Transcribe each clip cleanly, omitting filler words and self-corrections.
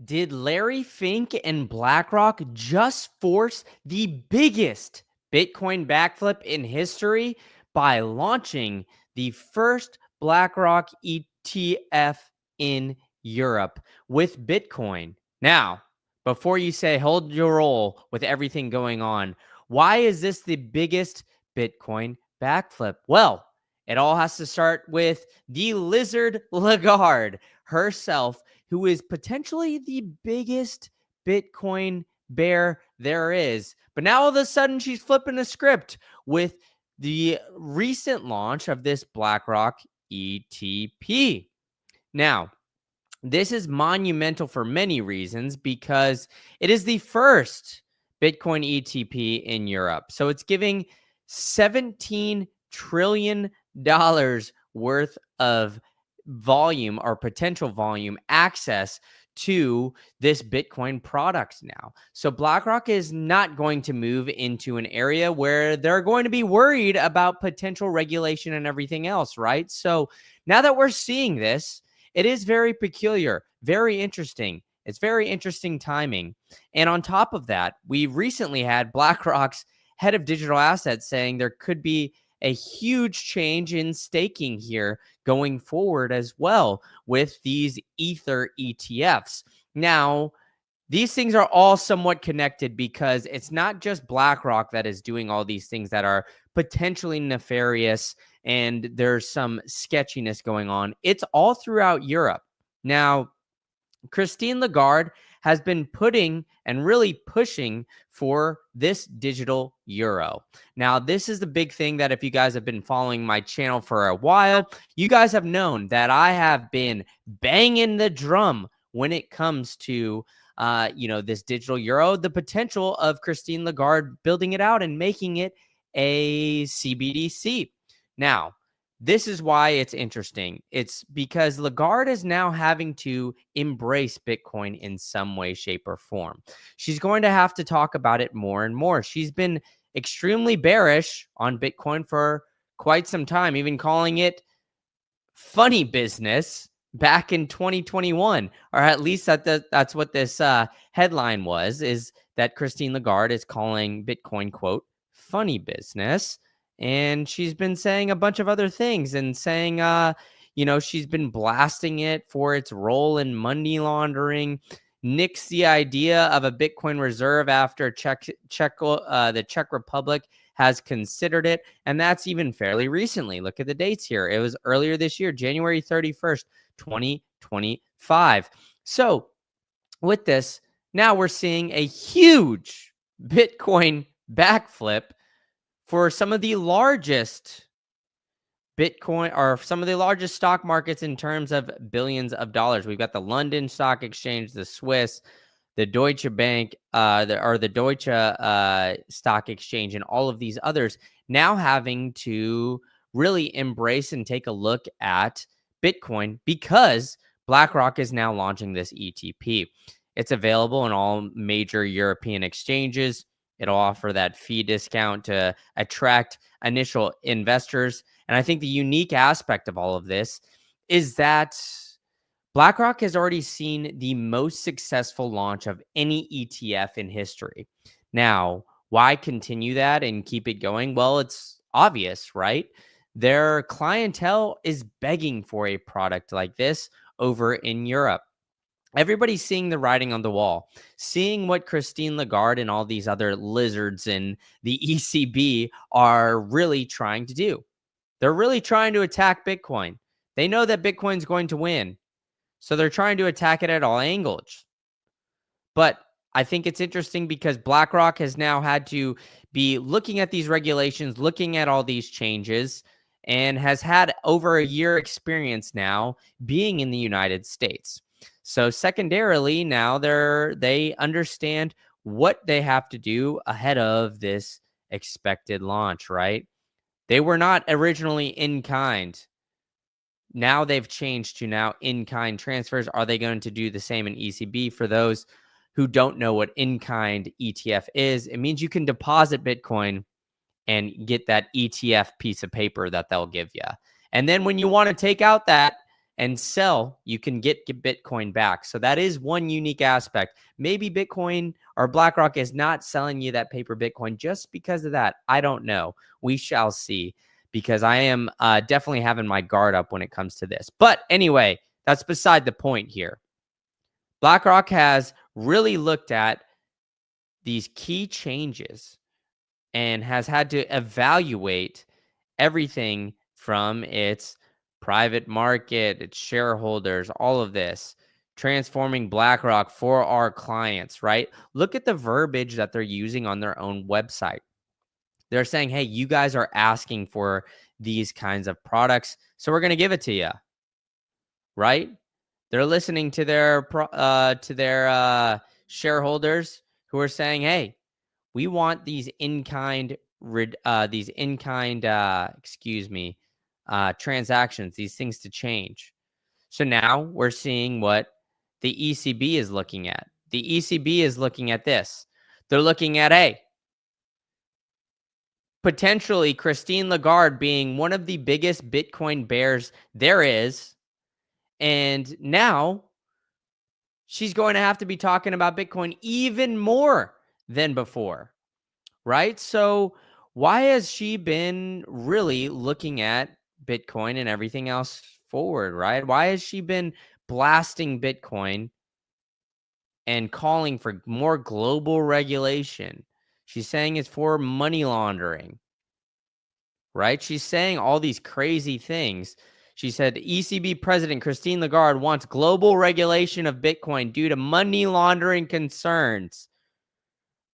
Did Larry Fink and BlackRock just force the biggest Bitcoin backflip in history by launching the first BlackRock ETF in Europe with Bitcoin? Now, before you say hold your roll with everything going on, why is this the biggest Bitcoin backflip? Well, it all has to start with the lizard Lagarde herself, who is potentially the biggest Bitcoin bear there is. But now all of a sudden, she's flipping the script with the recent launch of this BlackRock ETP. Now, this is monumental for many reasons because it is the first Bitcoin ETP in Europe. So it's giving $17 trillion worth of volume or potential volume access to this Bitcoin product now. So BlackRock is not going to move into an area where they're going to be worried about potential regulation and everything else, right? So now that we're seeing this, it is very peculiar, very interesting. It's very interesting timing. And on top of that, we recently had BlackRock's head of digital assets saying there could be a huge change in staking here going forward as well with these Ether ETFs. Now, these things are all somewhat connected because it's not just BlackRock that is doing all these things that are potentially nefarious and there's some sketchiness going on. It's all throughout Europe. Now, Christine Lagarde has been putting and really pushing for this digital euro. Now, this is the big thing that if you guys have been following my channel for a while, you guys have known that I have been banging the drum when it comes to this digital euro, the potential of Christine Lagarde building it out and making it a CBDC. Now, this is why it's interesting. It's because Lagarde is now having to embrace Bitcoin in some way, shape, or form. She's going to have to talk about it more and more. She's been extremely bearish on Bitcoin for quite some time, even calling it funny business back in 2021, or at least that's what this headline was, is that Christine Lagarde is calling Bitcoin, quote, funny business. And she's been saying a bunch of other things and saying, she's been blasting it for its role in money laundering, nixed the idea of a Bitcoin reserve after the Czech Republic has considered it. And that's even fairly recently. Look at the dates here. It was earlier this year, January 31st, 2025. So with this, now we're seeing a huge Bitcoin backflip for some of the largest Bitcoin or some of the largest stock markets in terms of billions of dollars. We've got the London Stock Exchange, the Swiss, the Deutsche Bank, the Deutsche Stock Exchange, and all of these others now having to really embrace and take a look at Bitcoin because BlackRock is now launching this ETP. It's available in all major European exchanges. It'll offer that fee discount to attract initial investors. And I think the unique aspect of all of this is that BlackRock has already seen the most successful launch of any ETF in history. Now, why continue that and keep it going? Well, it's obvious, right? Their clientele is begging for a product like this over in Europe. Everybody's seeing the writing on the wall, seeing what Christine Lagarde and all these other lizards in the ECB are really trying to do. They're really trying to attack Bitcoin. They know that Bitcoin's going to win, so they're trying to attack it at all angles. But I think it's interesting because BlackRock has now had to be looking at these regulations, looking at all these changes, and has had over a year experience now being in the United States. So secondarily, now they understand what they have to do ahead of this expected launch, right? They were not originally in kind. Now they've changed to now in-kind transfers. Are they going to do the same in ECB? For those who don't know what in-kind ETF is, it means you can deposit Bitcoin and get that ETF piece of paper that they'll give you. And then when you want to take out that and sell, you can get Bitcoin back. So that is one unique aspect. Maybe Bitcoin or BlackRock is not selling you that paper Bitcoin just because of that. I don't know. We shall see, because I am definitely having my guard up when it comes to this. But anyway, that's beside the point here. BlackRock has really looked at these key changes and has had to evaluate everything from its private market, its shareholders, all of this, transforming BlackRock for our clients, right? Look at the verbiage that they're using on their own website. They're saying, hey, you guys are asking for these kinds of products, so we're going to give it to you, right? They're listening to their shareholders who are saying, hey, we want these in-kind transactions, these things to change. So now we're seeing what the ECB is looking at. The ECB is looking at this. They're looking at, hey, potentially Christine Lagarde being one of the biggest Bitcoin bears there is. And now she's going to have to be talking about Bitcoin even more than before, right? So why has she been really looking at Bitcoin and everything else forward, right? Why has she been blasting Bitcoin and calling for more global regulation? She's saying it's for money laundering, right? She's saying all these crazy things. She said ECB President Christine Lagarde wants global regulation of Bitcoin due to money laundering concerns,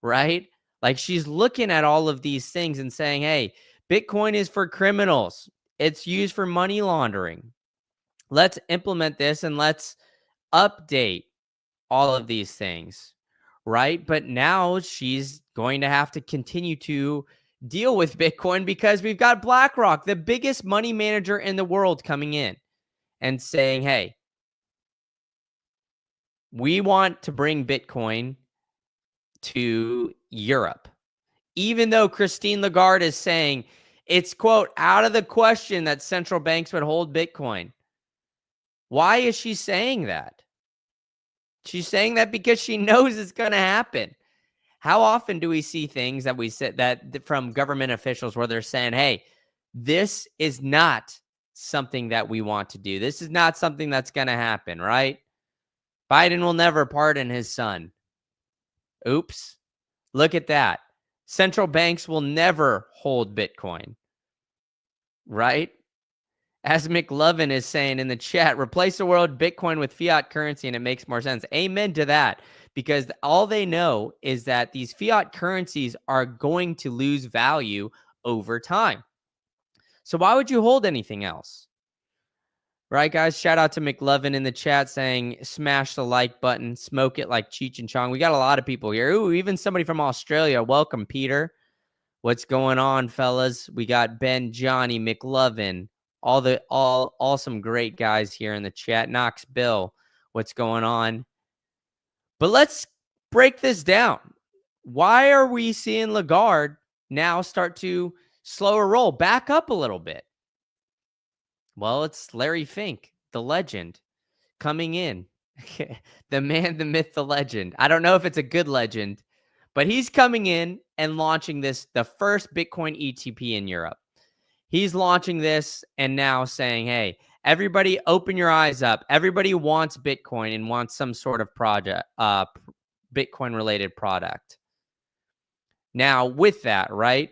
right? Like, she's looking at all of these things and saying, hey, Bitcoin is for criminals. It's used for money laundering. Let's implement this and let's update all of these things, right? But now she's going to have to continue to deal with Bitcoin because we've got BlackRock, the biggest money manager in the world, coming in and saying, hey, we want to bring Bitcoin to Europe. Even though Christine Lagarde is saying it's, quote, out of the question that central banks would hold Bitcoin. Why is she saying that? She's saying that because she knows it's going to happen. How often do we see things that we said that from government officials where they're saying, hey, this is not something that we want to do. This is not something that's going to happen, right? Biden will never pardon his son. Oops. Look at that. Central banks will never hold Bitcoin, right? As McLovin is saying in the chat, replace the world Bitcoin with fiat currency and it makes more sense. Amen to that, because all they know is that these fiat currencies are going to lose value over time. So why would you hold anything else? Right, guys? Shout out to McLovin in the chat saying, smash the like button, smoke it like Cheech and Chong. We got a lot of people here. Ooh, even somebody from Australia. Welcome, Peter. What's going on, fellas? We got Ben, Johnny, McLovin, all some great guys here in the chat. Knox, Bill, what's going on? But let's break this down. Why are we seeing Lagarde now start to slow a roll, back up a little bit? Well, it's Larry Fink, the legend, coming in. The man, the myth, the legend. I don't know if it's a good legend, but he's coming in and launching the first Bitcoin ETF in Europe. He's launching this and now saying, hey, everybody open your eyes up. Everybody wants Bitcoin and wants some sort of Bitcoin related product. Now, with that, right?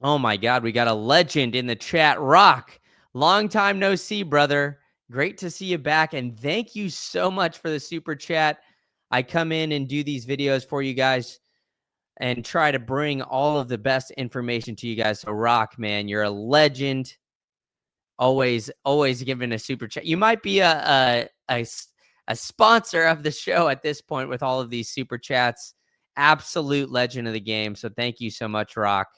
Oh my God, we got a legend in the chat. Rock, long time no see, brother. Great to see you back. And thank you so much for the super chat. I come in and do these videos for you guys and try to bring all of the best information to you guys. So Rock, man, you're a legend. Always giving a super chat. You might be a sponsor of the show at this point with all of these super chats. Absolute legend of the game. So thank you so much, Rock.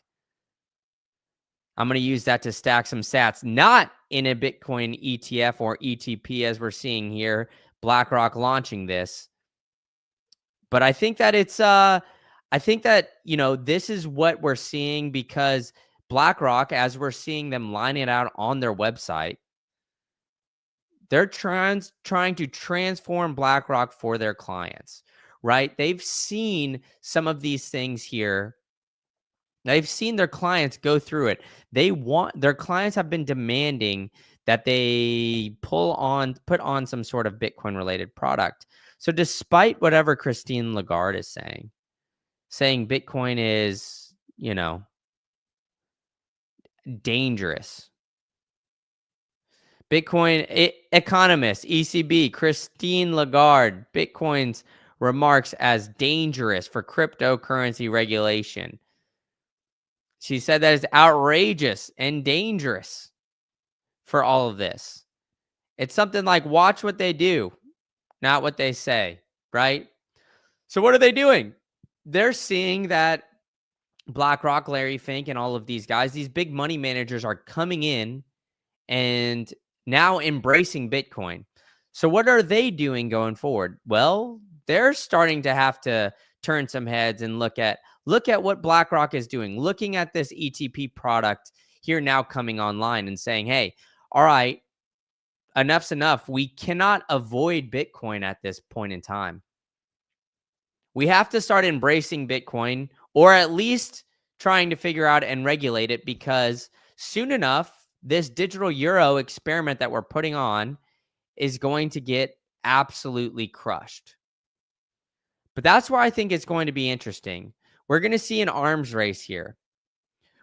I'm going to use that to stack some sats, not in a Bitcoin ETF or ETP as we're seeing here, BlackRock launching this. But I think that this is what we're seeing because BlackRock, as we're seeing them line it out on their website, They're trying to transform BlackRock for their clients, right? They've seen some of these things here. They've seen their clients go through it. Their clients have been demanding that they put on some sort of Bitcoin related product. So despite whatever Christine Lagarde is saying Bitcoin is, dangerous. Economist, ECB, Christine Lagarde, Bitcoin's remarks as dangerous for cryptocurrency regulation. She said that it's outrageous and dangerous for all of this. It's something like watch what they do, not what they say, right? So what are they doing? They're seeing that BlackRock, Larry Fink, and all of these guys, these big money managers are coming in and now embracing Bitcoin. So what are they doing going forward? Well, they're starting to have to turn some heads and look at what BlackRock is doing, looking at this ETP product here now coming online and saying, hey, all right, enough's enough. We cannot avoid Bitcoin at this point in time. We have to start embracing Bitcoin, or at least trying to figure out and regulate it, because soon enough, this digital euro experiment that we're putting on is going to get absolutely crushed. But that's where I think it's going to be interesting. We're going to see an arms race here.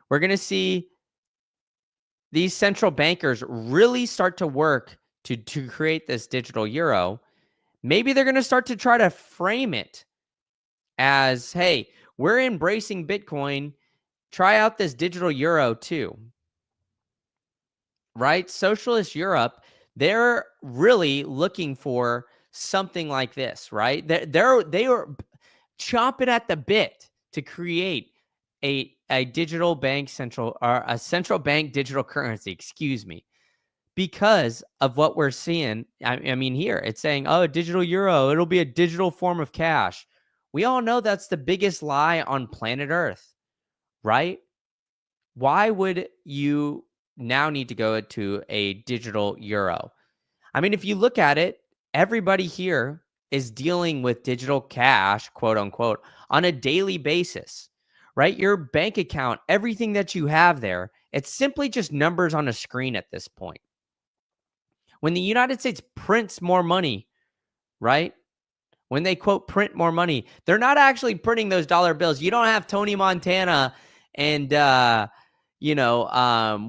We're going to see these central bankers really start to work to create this digital euro. Maybe they're going to start to try to frame it as, hey, we're embracing Bitcoin. Try out this digital euro too. Right? Socialist Europe, they're really looking for something like this, right? They are chomping at the bit to create a digital bank a central bank digital currency, excuse me, because of what we're seeing. I mean, here it's saying, oh, digital euro, it'll be a digital form of cash. We all know that's the biggest lie on planet Earth, right? Why would you now need to go to a digital euro? I mean, if you look at it, everybody here is dealing with digital cash, quote unquote, on a daily basis, right? Your bank account, everything that you have there, it's simply just numbers on a screen at this point. When the United States prints more money, right? When they quote print more money, they're not actually printing those dollar bills. You don't have Tony Montana and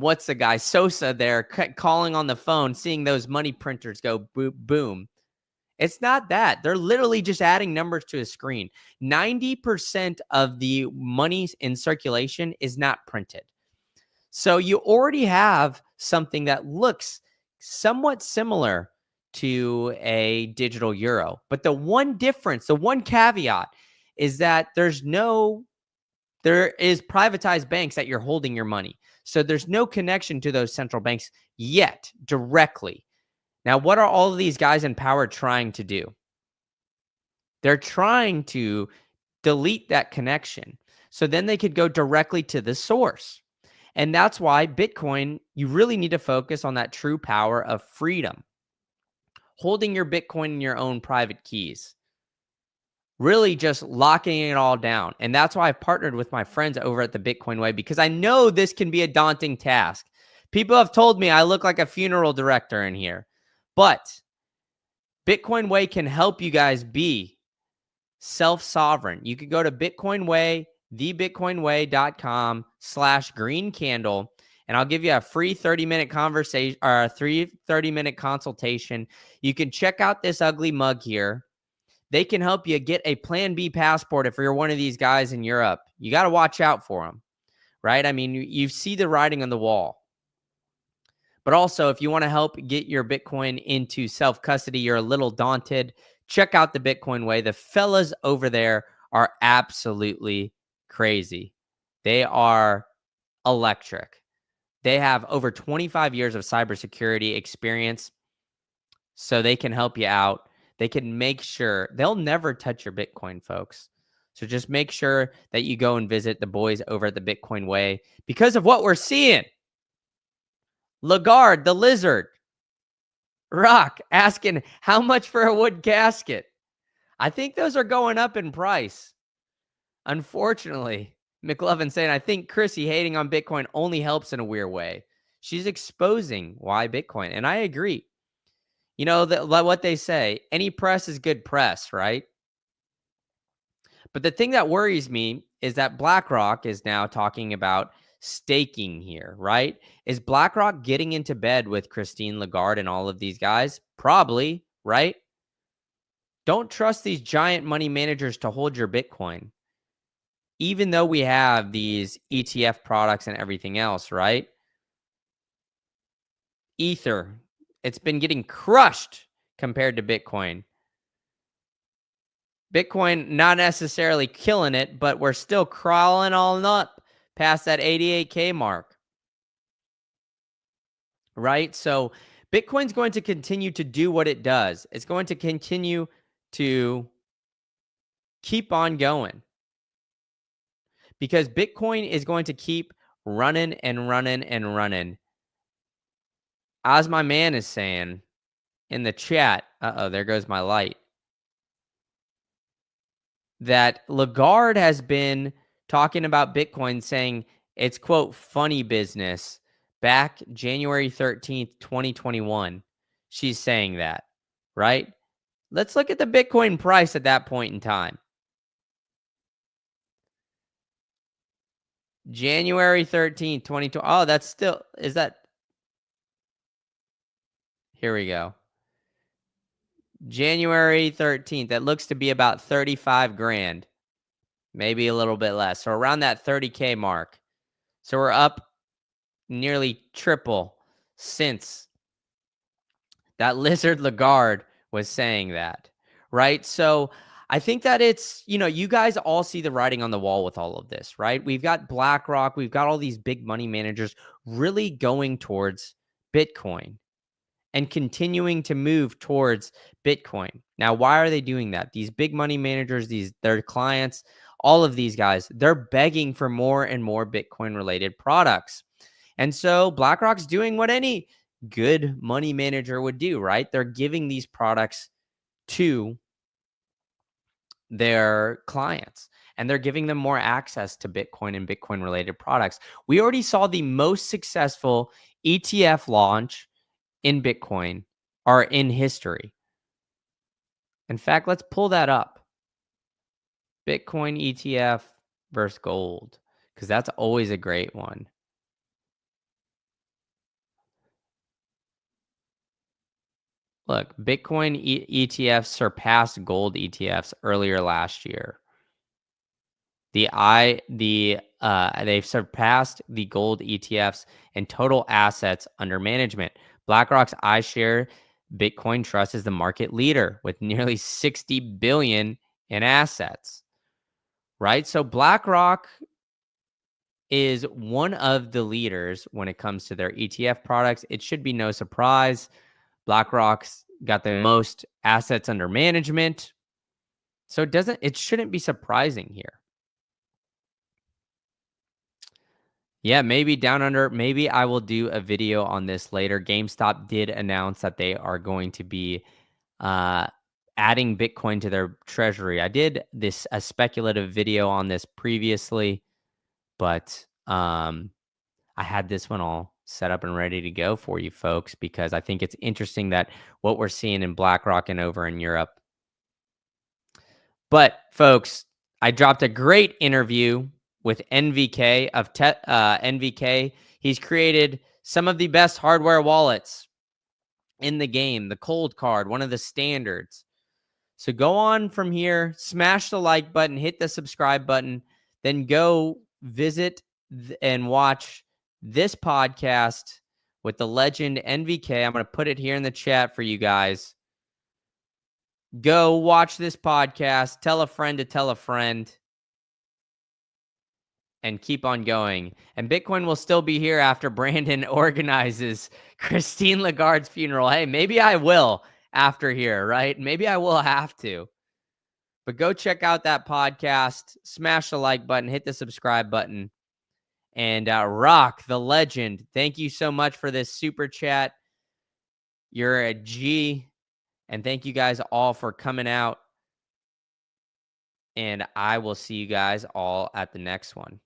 what's the guy, Sosa there calling on the phone, seeing those money printers go boom. It's not that. They're literally just adding numbers to a screen. 90% of the money in circulation is not printed. So you already have something that looks somewhat similar to a digital euro. But the one difference, the one caveat is that there is privatized banks that you're holding your money. So there's no connection to those central banks yet directly. Now, what are all of these guys in power trying to do? They're trying to delete that connection. So then they could go directly to the source. And that's why Bitcoin, you really need to focus on that true power of freedom. Holding your Bitcoin in your own private keys. Really just locking it all down. And that's why I've partnered with my friends over at the Bitcoin Way, because I know this can be a daunting task. People have told me I look like a funeral director in here. But Bitcoin Way can help you guys be self-sovereign. You could go to Bitcoin Way, thebitcoinway.com/green candle, and I'll give you a free 30-minute conversation or a 30-minute consultation. You can check out this ugly mug here. They can help you get a Plan B passport if you're one of these guys in Europe. You got to watch out for them, right? I mean, you see the writing on the wall. But also, if you want to help get your Bitcoin into self-custody, you're a little daunted, check out the Bitcoin Way. The fellas over there are absolutely crazy. They are electric. They have over 25 years of cybersecurity experience, so they can help you out. They can make sure they'll never touch your Bitcoin, folks. So just make sure that you go and visit the boys over at the Bitcoin Way because of what we're seeing. Lagarde, the lizard, Rock asking how much for a wood casket. I think those are going up in price. Unfortunately, McLovin saying, I think Chrissy hating on Bitcoin only helps in a weird way. She's exposing why Bitcoin. And I agree. You know, what they say, any press is good press, right? But the thing that worries me is that BlackRock is now talking about staking here, right? Is BlackRock getting into bed with Christine Lagarde and all of these guys? Probably, right? Don't trust these giant money managers to hold your Bitcoin, even though we have these ETF products and everything else, right? Ether, it's been getting crushed compared to Bitcoin. Bitcoin not necessarily killing it, but we're still crawling on up past that 88K mark, right? So Bitcoin's going to continue to do what it does. It's going to continue to keep on going because Bitcoin is going to keep running and running and running. As my man is saying in the chat, there goes my light, that Lagarde has been talking about Bitcoin saying it's, quote, funny business back January 13th, 2021. She's saying that, right? Let's look at the Bitcoin price at that point in time. January 13th, 2020. Oh, that's still, is that, here we go. January 13th. That looks to be about 35 grand, maybe a little bit less. So around that 30K mark. So we're up nearly triple since that lizard Lagarde was saying that, right? So I think that it's, you guys all see the writing on the wall with all of this, right? We've got BlackRock, we've got all these big money managers really going towards Bitcoin and continuing to move towards Bitcoin. Now, why are they doing that? These big money managers, their clients, all of these guys, they're begging for more and more Bitcoin related products. And so BlackRock's doing what any good money manager would do, right? They're giving these products to their clients and they're giving them more access to Bitcoin and Bitcoin related products. We already saw the most successful ETF launch in Bitcoin or in history. In fact, let's pull that up. Bitcoin ETF versus gold, because that's always a great one. Look, Bitcoin ETFs surpassed gold ETFs earlier last year. They've surpassed the gold ETFs in total assets under management. BlackRock's iShare Bitcoin Trust is the market leader with nearly 60 billion in assets. Right? So BlackRock is one of the leaders when it comes to their ETF products. It should be no surprise. BlackRock's got the most assets under management. So it shouldn't be surprising here. Yeah, maybe down under, maybe I will do a video on this later. GameStop did announce that they are going to be adding Bitcoin to their treasury. I did a speculative video on this previously, but I had this one all set up and ready to go for you folks because I think it's interesting that what we're seeing in BlackRock and over in Europe. But folks, I dropped a great interview with NVK of NVK. He's created some of the best hardware wallets in the game, the Cold Card, one of the standards. So go on from here, smash the like button, hit the subscribe button, then go visit and watch this podcast with the legend NVK. I'm going to put it here in the chat for you guys. Go watch this podcast, tell a friend to tell a friend, and keep on going. And Bitcoin will still be here after Brandon organizes Christine Lagarde's funeral. Hey, maybe I will after here, right? Maybe I will have to. But go check out that podcast, smash the like button, hit the subscribe button, and Rock, the legend. Thank you so much for this super chat. You're a G. And thank you guys all for coming out. And I will see you guys all at the next one.